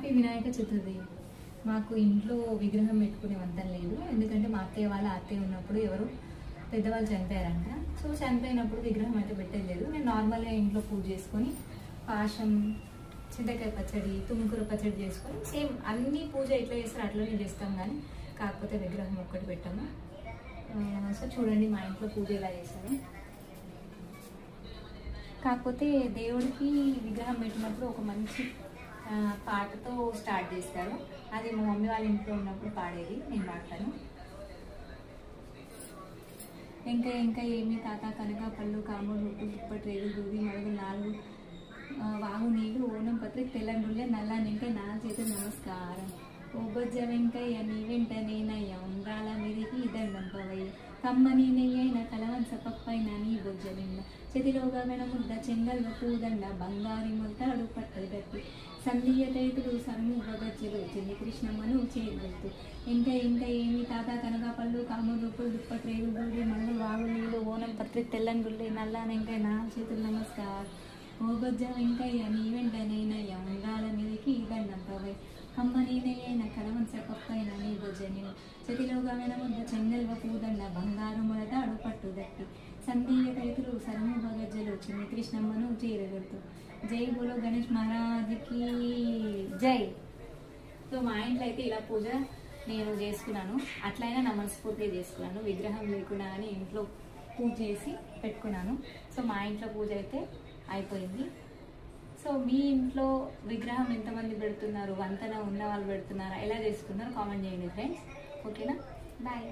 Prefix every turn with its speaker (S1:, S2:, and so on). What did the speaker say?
S1: Happy Vinayaka Chaturthi. మాకు ఇంట్లో విగ్రహం పెట్టుకునే వంతం లేదు, ఎందుకంటే మా అత్తయ్య వాళ్ళ అత్తయ్య ఉన్నప్పుడు ఎవరు పెద్దవాళ్ళు చనిపోయారంట. సో చనిపోయినప్పుడు విగ్రహం అయితే పెట్టలేదు. నేను నార్మల్గా ఇంట్లో పూజ చేసుకొని పాశం, చింతకాయ పచ్చడి, తుమ్మకూర పచ్చడి చేసుకొని సేమ్ అన్ని పూజ ఎట్లా చేస్తారో అట్లనే చేస్తాం, కానీ కాకపోతే విగ్రహం ఒక్కటి పెట్టాము. సో చూడండి మా ఇంట్లో పూజ ఎలా చేశారు. కాకపోతే దేవుడికి విగ్రహం పెట్టినప్పుడు ఒక మంచి పాటతో స్టార్ట్ చేస్తారు. అది మా మమ్మీ వాళ్ళ ఇంట్లో ఉన్నప్పుడు పాడేది, నేను పాడతాను. ఇంకా ఇంకా ఏమి తాత కనక పళ్ళు కాముడు ఉప్పు దుప్పటి రేగు దూది మడుగు నాలుగు వాగు నీళ్ళు ఓనం పత్రిక తెలంగుళ్ళ నల్ల ఇంకా నా చేత నమస్కారం. ఓ బొజ్జ వెంకయ్య నీ వెంట నేనయ్య ఉండ్రాల మీదికి దండం పవయ్య కమ్మని నెయ్యైన కలవంస పప్పైన నీ బొజ్జ నిండ చెతిలోగా వెనముద్ద చెంగల్వ పూదండ బంగారి మొత్తాడు పట్టలు గట్టి సంధియ తైతులు సన్ముఖ గజ్జలు చెల్లి కృష్ణమ్మను చేరుతూ ఇంకా ఇంకా ఏమి తాత కనక పళ్ళు కాముడు రూపులు దుప్పటి రేగు దూడి మళ్ళు వాగు నీళ్ళు ఓనం పత్రిక తెల్లంగుళ్ళే నల్ల వెంకయ్య నా చేతులు నమస్కారం. ఓ బొజ్జ వెంకయ్య నీ వెంట నేనయ్య ఉండ్రాల మీదికి దండం పవయ్య కమ్మని నెయ్యైన కలవంస పప్పైన నీ బొజ్జ నిండ చెతిలోగా వెనముద్ద చెంగల్వ పూదండ బంగారు మొలతాడు పట్టు దట్టి సంధీయ రైతులు సర్మూహ గజ్జలు చిన్ని కృష్ణమ్మను చేరగలుతూ జై బోలో గణేష్ మహారాజ్కి జై. సో మా ఇంట్లో అయితే ఇలా పూజ నేను చేసుకున్నాను, అట్లయినా నా మనస్ఫూర్తిగా చేసుకున్నాను. విగ్రహం లేకుండా అని ఇంట్లో పూజ చేసి పెట్టుకున్నాను. సో మా ఇంట్లో పూజ అయితే అయిపోయింది. సో మీ ఇంట్లో విగ్రహం ఎంతమంది పెడుతున్నారు, వంతన ఉన్న వాళ్ళు పెడుతున్నారా, ఎలా చేసుకున్నారు కామెంట్ చేయండి ఫ్రెండ్స్. ఓకేనా, బాయ్.